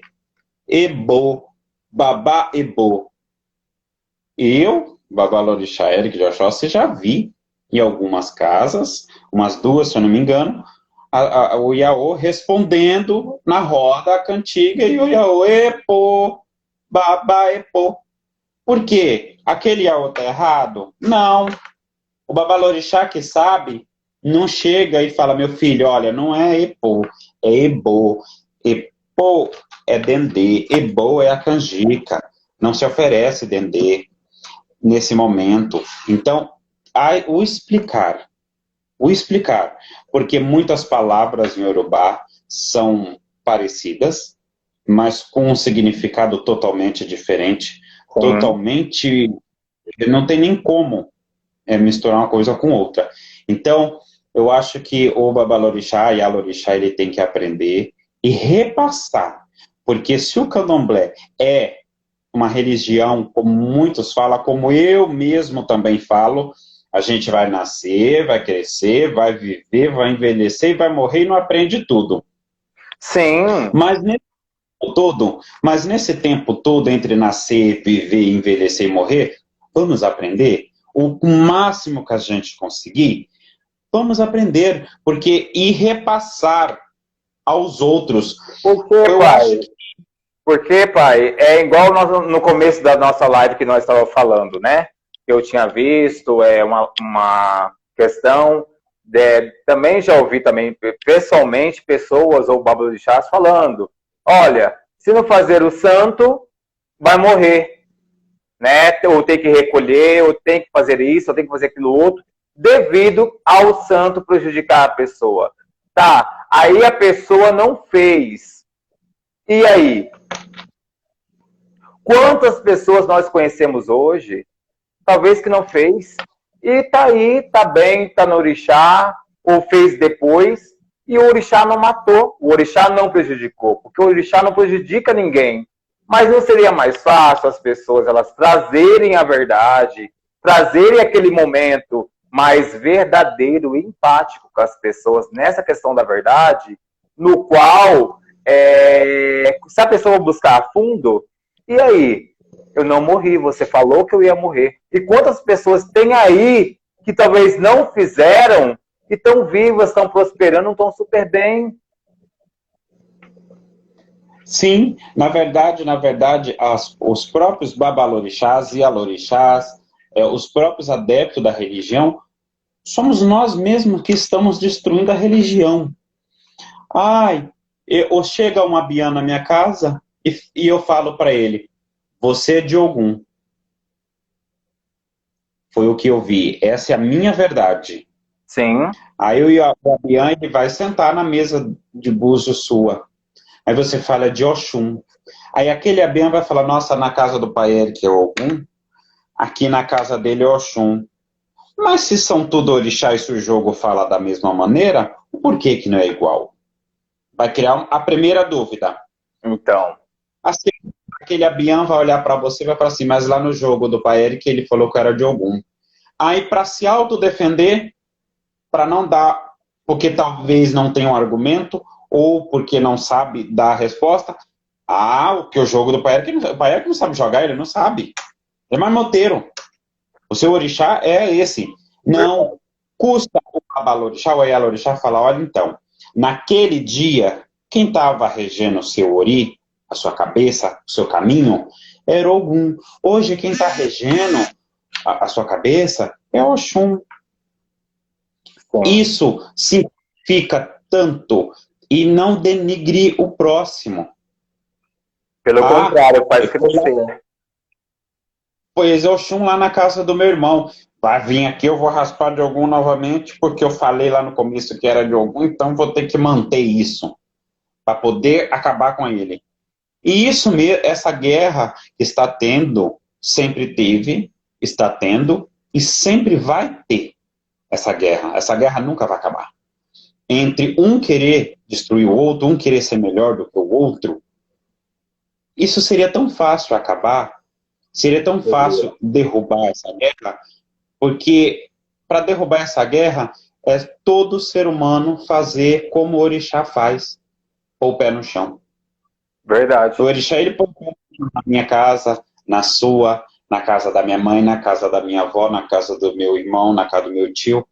Ebo, Babá Ebo? Eu, Babalorixá Eric de Oxóssi, já vi em algumas casas, umas duas, se eu não me engano, o Iaô respondendo na roda a cantiga e o Iaô Epo, Babá Epo. Por quê? Aquele Iaô está errado? Não. O Babalorixá que sabe não chega e fala, meu filho, olha, não é Epo, é Ebo. Epo é Dendê, Ebo é a canjica. Não se oferece Dendê nesse momento. Então, o explicar, porque muitas palavras em Yorubá são parecidas, mas com um significado totalmente diferente, totalmente, não tem nem como misturar uma coisa com outra. Então, Eu acho que o Babalorixá e a Lorixá, ele tem que aprender e repassar. Porque se o candomblé é uma religião, como muitos falam, como eu mesmo também falo, a gente vai nascer, vai crescer, vai viver, vai envelhecer e vai morrer e não aprende tudo. Sim. Mas nesse tempo todo, entre nascer, viver, envelhecer e morrer, vamos aprender o máximo que a gente conseguir. Vamos aprender, porque e repassar aos outros. Por quê, Eu acho pai? que Porque, pai, é igual no começo da nossa live que nós estávamos falando, né? Eu tinha visto uma questão, também já ouvi também pessoalmente pessoas ou babalorixás falando, olha, se não fazer o santo, vai morrer, né? Ou tem que recolher, ou tem que fazer isso, ou tem que fazer aquilo outro, devido ao santo prejudicar a pessoa. Tá, aí a pessoa não fez. E aí? Quantas pessoas nós conhecemos hoje, talvez que não fez, e tá aí, tá bem, tá no orixá, ou fez depois, e o orixá não matou, o orixá não prejudicou, porque o orixá não prejudica ninguém. Mas não seria mais fácil as pessoas elas trazerem a verdade, trazerem aquele momento mais verdadeiro e empático com as pessoas nessa questão da verdade, no qual, se a pessoa buscar a fundo, e aí? Eu não morri, você falou que eu ia morrer. E quantas pessoas tem aí que talvez não fizeram e estão vivas, estão prosperando, estão super bem? sim, na verdade, os próprios babalorixás e alorixás, os próprios adeptos da religião, somos nós mesmos que estamos destruindo a religião. Ai, ou chega uma biana na minha casa e eu falo para ele, você é de Ogum. Foi o que eu vi. Essa é a minha verdade. Sim. Aí o Abian, ele vai sentar na mesa de búzio sua. Aí você fala de Oxum. Aí aquele Abian vai falar, nossa, na casa do pai Eric é Ogum, aqui na casa dele é Oxum. Mas se são tudo orixá e se o jogo fala da mesma maneira, por que que não é igual? Vai criar a primeira dúvida. Então. Assim, aquele Abian vai olhar para você e vai falar assim, mas lá no jogo do pai Eric ele falou que era de Ogum. Aí para se autodefender, para não dar, porque talvez não tenha um argumento, ou porque não sabe dar a resposta. O que o jogo do Pai Eric não sabe jogar, ele não sabe. Ele é marmoteiro. O seu orixá é esse. Não custa o Babalorixá ou a Yalorixá falar, olha então, naquele dia, quem estava regendo o seu ori, a sua cabeça, o seu caminho, era Ogum. Hoje quem está regendo a sua cabeça é Oxum. Isso significa tanto e não denigre o próximo. Pelo contrário, faz crescer. Pois é, Oxum lá na casa do meu irmão. Vai vir aqui, eu vou raspar de Ogum novamente, porque eu falei lá no começo que era de Ogum, então vou ter que manter isso, para poder acabar com ele. E isso mesmo, essa guerra que está tendo, sempre teve, está tendo, e sempre vai ter essa guerra. Essa guerra nunca vai acabar. Entre um querer destruir o outro, um querer ser melhor do que o outro, isso seria tão fácil acabar, seria tão fácil derrubar essa guerra, porque para derrubar essa guerra é todo ser humano fazer como o orixá faz, pôr o pé no chão. Verdade. O orixá, ele põe na minha casa, na sua, na casa da minha mãe, na casa da minha avó, na casa do meu irmão, na casa do meu tio.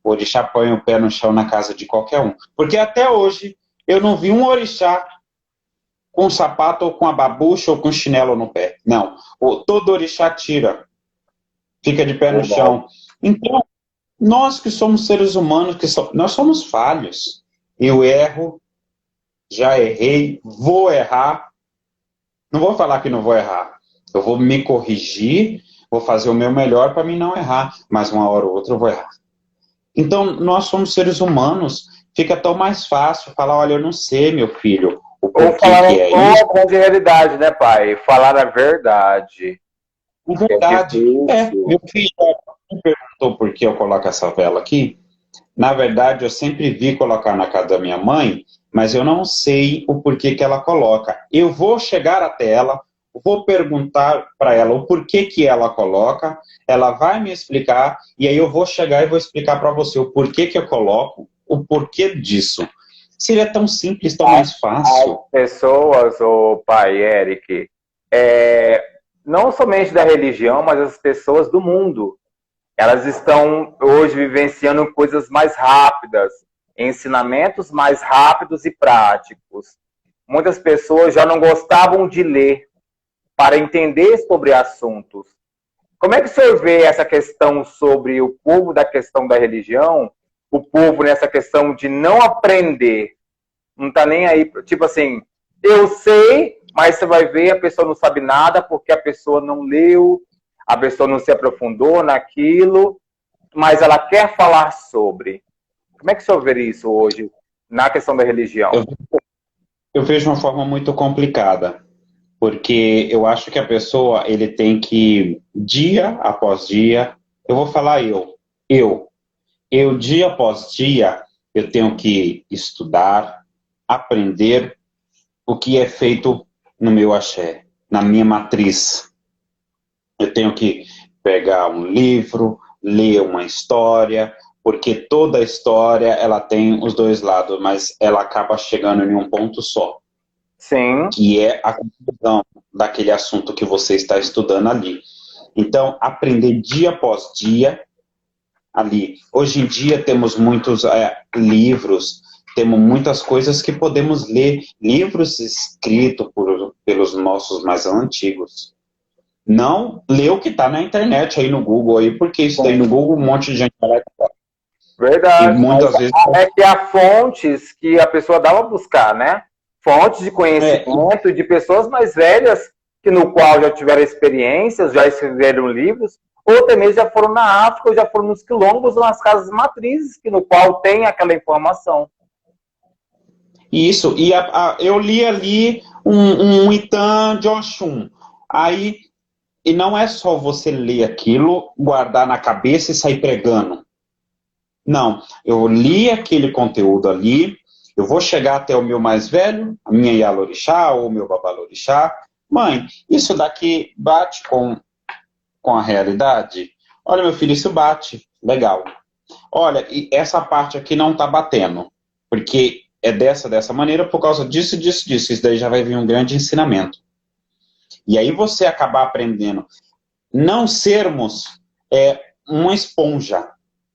O orixá põe o pé no chão na casa de qualquer um. Porque até hoje eu não vi um orixá com sapato ou com a babucha ou com chinelo no pé. Não. Todo orixá tira. Fica de pé no chão. Então, nós que somos seres humanos, nós somos falhos. Eu erro, já errei, vou errar. Não vou falar que não vou errar. Eu vou me corrigir, vou fazer o meu melhor para mim não errar. Mas uma hora ou outra eu vou errar. Então, nós somos seres humanos, fica tão mais fácil falar, olha, eu não sei, meu filho, o porquê que é isso. Ou falar de realidade, né, pai? Falar a verdade. É verdade. Meu filho me perguntou por que eu coloco essa vela aqui. Na verdade, eu sempre vi colocar na casa da minha mãe, mas eu não sei o porquê que ela coloca. Eu vou chegar até ela, vou perguntar para ela o porquê que ela coloca, ela vai me explicar, e aí eu vou chegar e vou explicar para você o porquê que eu coloco, o porquê disso. Seria tão simples, tão mais fácil. As pessoas, o pai Eric, não somente da religião, mas as pessoas do mundo, elas estão hoje vivenciando coisas mais rápidas, ensinamentos mais rápidos e práticos. Muitas pessoas já não gostavam de ler para entender sobre assuntos. Como é que o senhor vê essa questão sobre o povo da questão da religião, o povo nessa questão de não aprender, não tá nem aí, tipo assim, eu sei, mas você vai ver, a pessoa não sabe nada porque a pessoa não leu, a pessoa não se aprofundou naquilo, mas ela quer falar sobre. Como é que o senhor vê isso hoje na questão da religião? Eu vejo uma forma muito complicada, porque eu acho que a pessoa, ele tem que, dia após dia, eu vou falar eu dia após dia, eu tenho que estudar, aprender o que é feito no meu axé, na minha matriz. Eu tenho que pegar um livro, ler uma história, porque toda história ela tem os dois lados, mas ela acaba chegando em um ponto só. Sim. Que é a conclusão daquele assunto que você está estudando ali. Então, aprender dia após dia ali. Hoje em dia temos muitos livros, temos muitas coisas que podemos ler, livros escritos pelos nossos mais antigos. Não ler o que está na internet aí no Google aí, porque isso daí no Google um monte de gente vai lá. Verdade. E muitas vezes é que há fontes que a pessoa dá para buscar, né? Fontes de conhecimento de pessoas mais velhas, que no qual já tiveram experiências, já escreveram livros, ou também já foram na África, ou já foram nos quilombos, ou nas casas matrizes, que no qual tem aquela informação. Isso, e eu li ali um Itan de Oxum. Aí, e não é só você ler aquilo, guardar na cabeça e sair pregando. Não, eu li aquele conteúdo ali, eu vou chegar até o meu mais velho, a minha Yalorixá ou o meu Babalorixá. Mãe, isso daqui bate com a realidade? Olha, meu filho, isso bate. Legal. Olha, e essa parte aqui não está batendo, porque é dessa maneira, por causa disso. Isso daí já vai vir um grande ensinamento. E aí você acabar aprendendo. Não sermos uma esponja,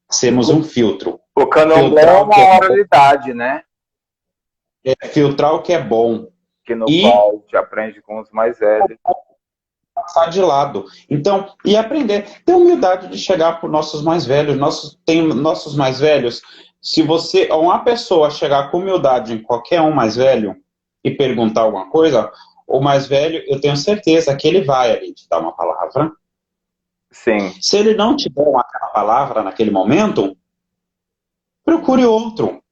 sermos um filtro. O candomblé é uma oralidade, né? Filtrar o que é bom. Que no qual te aprende com os mais velhos. Passar de lado. Então, e aprender. Ter humildade de chegar para os nossos mais velhos. Nossos mais velhos. Se uma pessoa chegar com humildade em qualquer um mais velho e perguntar alguma coisa, o mais velho, eu tenho certeza que ele vai ali te dar uma palavra. Sim. Se ele não te der uma palavra naquele momento, procure outro.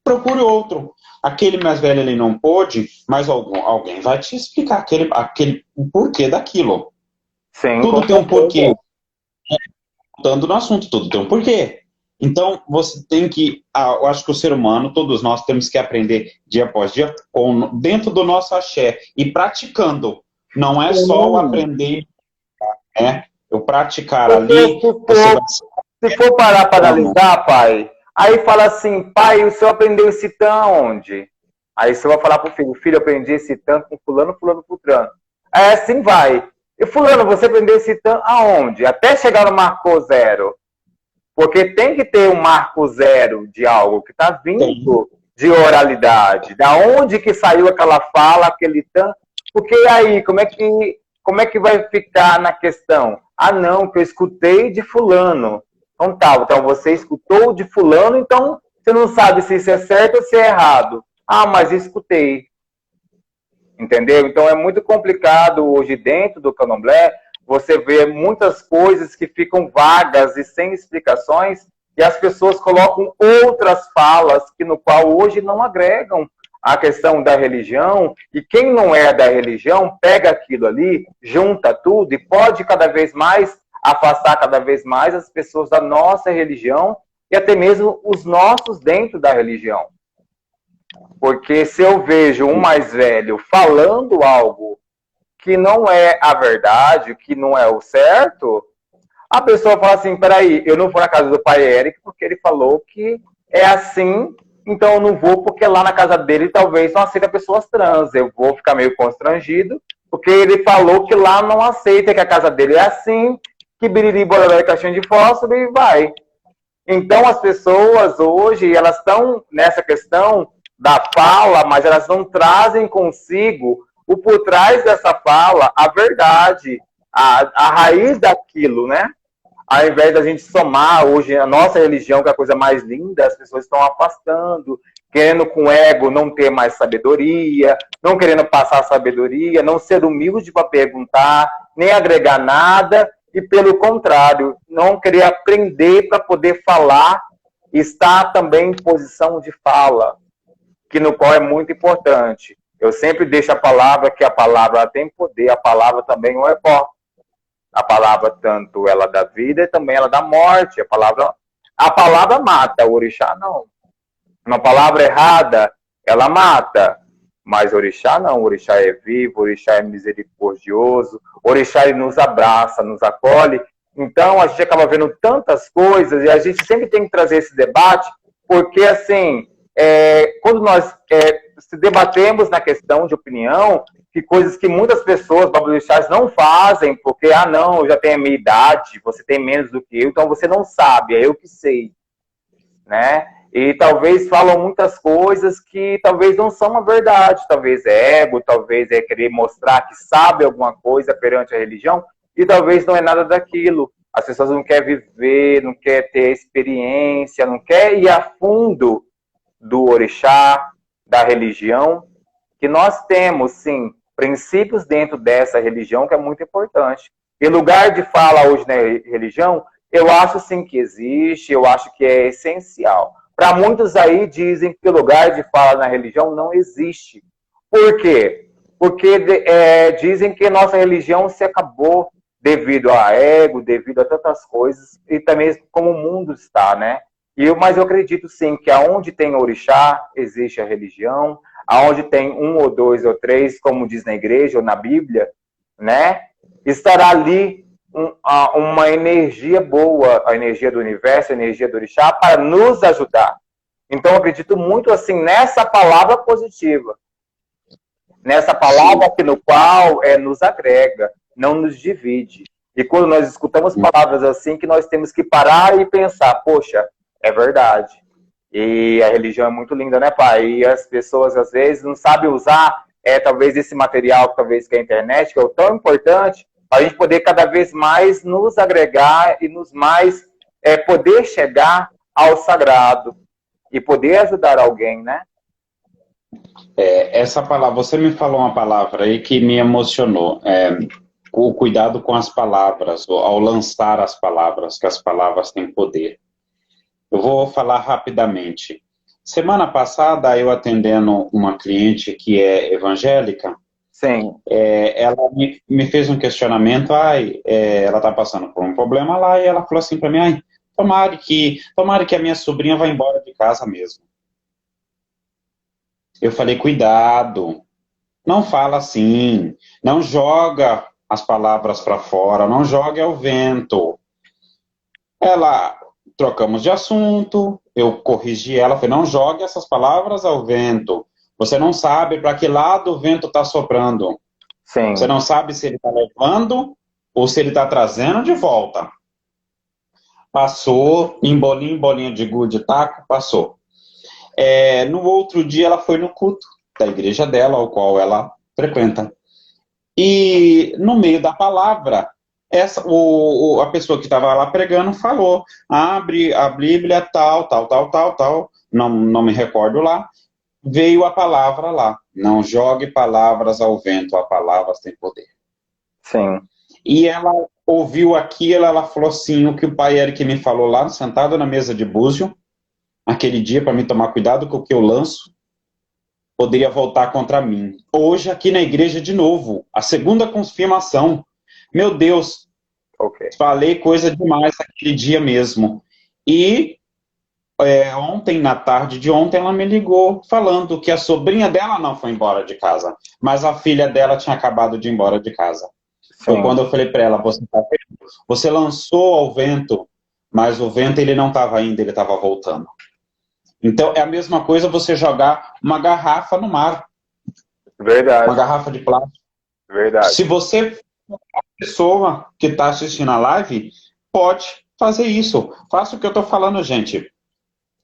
Procure outro. Aquele mais velho ele não pôde, mas alguém vai te explicar o porquê daquilo. Sim, tudo tem um porquê. Voltando no assunto, tudo tem um porquê. Então, você tem que... eu acho que o ser humano, todos nós, temos que aprender dia após dia dentro do nosso axé e praticando. Não é só o aprender, eu praticar ali... Se for parar para analisar, pai... Aí fala assim, pai, o senhor aprendeu esse tan onde? Aí você vai falar pro filho, eu aprendi esse tan com fulano, fulano. Aí assim vai. E fulano, você aprendeu esse tan aonde? Até chegar no marco zero. Porque tem que ter um marco zero de algo que está vindo de oralidade. Da onde que saiu aquela fala, aquele tan? Porque aí, como é que vai ficar na questão? Ah, não, que eu escutei de fulano. Então você escutou de fulano, então você não sabe se isso é certo ou se é errado. Ah, mas escutei. Entendeu? Então é muito complicado hoje dentro do candomblé, você vê muitas coisas que ficam vagas e sem explicações, e as pessoas colocam outras falas que no qual hoje não agregam a questão da religião, e quem não é da religião pega aquilo ali, junta tudo e pode cada vez mais afastar cada vez mais as pessoas da nossa religião, e até mesmo os nossos dentro da religião. Porque se eu vejo um mais velho falando algo que não é a verdade, que não é o certo, a pessoa fala assim, peraí, eu não vou na casa do pai Eric porque ele falou que é assim, então eu não vou porque lá na casa dele talvez não aceita pessoas trans. Eu vou ficar meio constrangido porque ele falou que lá não aceita, que a casa dele é assim, que biriri, bororó e caixinha de fósforo e vai. Então as pessoas hoje, elas estão nessa questão da fala, mas elas não trazem consigo o por trás dessa fala, a verdade, a raiz daquilo, né? Ao invés da gente somar hoje a nossa religião, que é a coisa mais linda, as pessoas estão afastando, querendo com ego não ter mais sabedoria, não querendo passar sabedoria, não ser humilde para perguntar, nem agregar nada, e pelo contrário, não querer aprender para poder falar, estar também em posição de fala, que no qual é muito importante. Eu sempre deixo a palavra, que a palavra tem poder, a palavra também não é forte. A palavra, tanto ela dá vida e também ela dá morte. A palavra mata, o orixá não. Uma palavra errada, ela mata. Mas o orixá não. O orixá é vivo, o orixá é misericordioso, o orixá ele nos abraça, nos acolhe. Então a gente acaba vendo tantas coisas e a gente sempre tem que trazer esse debate, porque assim, quando nós se debatemos na questão de opinião, que coisas que muitas pessoas, babalorixás, não fazem, porque, não, eu já tenho a minha idade, você tem menos do que eu, então você não sabe, é eu que sei, né? E talvez falam muitas coisas que talvez não são uma verdade, talvez é ego, talvez é querer mostrar que sabe alguma coisa perante a religião, e talvez não é nada daquilo. As pessoas não querem viver, não querem ter experiência, não querem ir a fundo do orixá, da religião, que nós temos, sim, princípios dentro dessa religião que é muito importante. E lugar de fala hoje na religião, eu acho sim que existe, eu acho que é essencial. Para muitos aí dizem que o lugar de fala na religião não existe. Por quê? Porque dizem que nossa religião se acabou devido a ego, devido a tantas coisas, e também como o mundo está, né? Mas eu acredito sim que aonde tem orixá, existe a religião, aonde tem um ou dois ou três, como diz na igreja ou na Bíblia, né? Estará ali uma energia boa, a energia do universo, a energia do orixá, para nos ajudar. Então eu acredito muito assim nessa palavra positiva, nessa palavra que no qual nos agrega, não nos divide. E quando nós escutamos palavras assim, que nós temos que parar e pensar, poxa, é verdade. E a religião é muito linda, né, pai? E as pessoas, às vezes, não sabem usar, talvez, esse material, talvez, que é a internet, que é tão importante, para a gente poder cada vez mais nos agregar e nos mais poder chegar ao sagrado e poder ajudar alguém, né? Essa palavra, você me falou uma palavra aí que me emocionou. O cuidado com as palavras, ao lançar as palavras, que as palavras têm poder. Eu vou falar rapidamente. Semana passada, eu atendendo uma cliente que é evangélica, sim. Ela me fez um questionamento, ela está passando por um problema lá, e ela falou assim para mim, tomara que a minha sobrinha vá embora de casa mesmo. Eu falei, cuidado, não fala assim, não joga as palavras para fora, não jogue ao vento. Trocamos de assunto, eu corrigi ela, falei, não jogue essas palavras ao vento. Você não sabe para que lado o vento está soprando. Sim. Você não sabe se ele está levando ou se ele está trazendo de volta. Passou, em bolinho de gude, taco, passou. No outro dia ela foi no culto da igreja dela, ao qual ela frequenta. E no meio da palavra, a pessoa que estava lá pregando falou, abre a Bíblia, tal, não me recordo lá, veio a palavra lá, não jogue palavras ao vento, as palavras têm poder. Sim. E ela ouviu aquilo, ela falou assim, o que o pai Eric me falou lá, sentado na mesa de búzio, aquele dia, para mim tomar cuidado com o que eu lanço, poderia voltar contra mim. Hoje, aqui na igreja, de novo, a segunda confirmação. Meu Deus, falei coisa demais aquele dia mesmo. E ontem, na tarde de ontem, ela me ligou falando que a sobrinha dela não foi embora de casa, mas a filha dela tinha acabado de ir embora de casa. Foi Sim. quando eu falei para ela, você lançou ao vento, mas o vento ele não estava indo, ele estava voltando. Então é a mesma coisa você jogar uma garrafa no mar, Verdade. uma garrafa de plástico. Verdade. Se você, a pessoa que está assistindo a live, pode fazer isso. Faça o que eu estou falando, gente.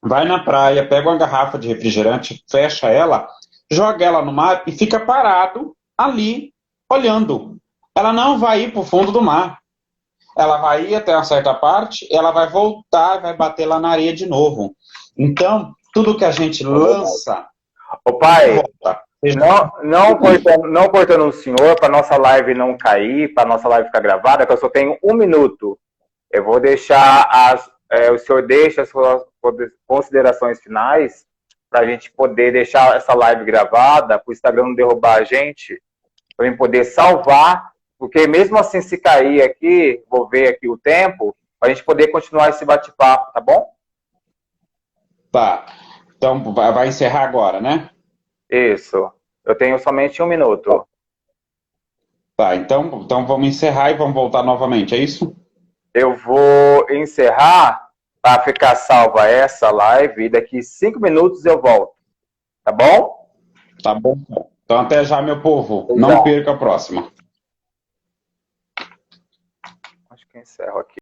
Vai na praia, pega uma garrafa de refrigerante, fecha ela, joga ela no mar e fica parado ali, olhando. Ela não vai ir para o fundo do mar. Ela vai ir até uma certa parte, ela vai voltar, vai bater lá na areia de novo. Então, tudo que a gente lança, Ô pai, volta. não cortando o senhor, para nossa live não cair, para nossa live ficar gravada, que eu só tenho 1 minuto. Eu vou deixar o senhor deixa as suas considerações finais para a gente poder deixar essa live gravada, para o Instagram não derrubar a gente, para eu poder salvar, porque mesmo assim se cair aqui, vou ver aqui o tempo, para a gente poder continuar esse bate-papo, tá bom? Tá. Então, vai encerrar agora, né? Isso. Eu tenho somente 1 minuto. Tá, então vamos encerrar e vamos voltar novamente, é isso? Eu vou encerrar para ficar salva essa live e daqui 5 minutos eu volto. Tá bom? Tá bom. Então até já, meu povo. Até já. Não perca a próxima. Acho que eu encerro aqui.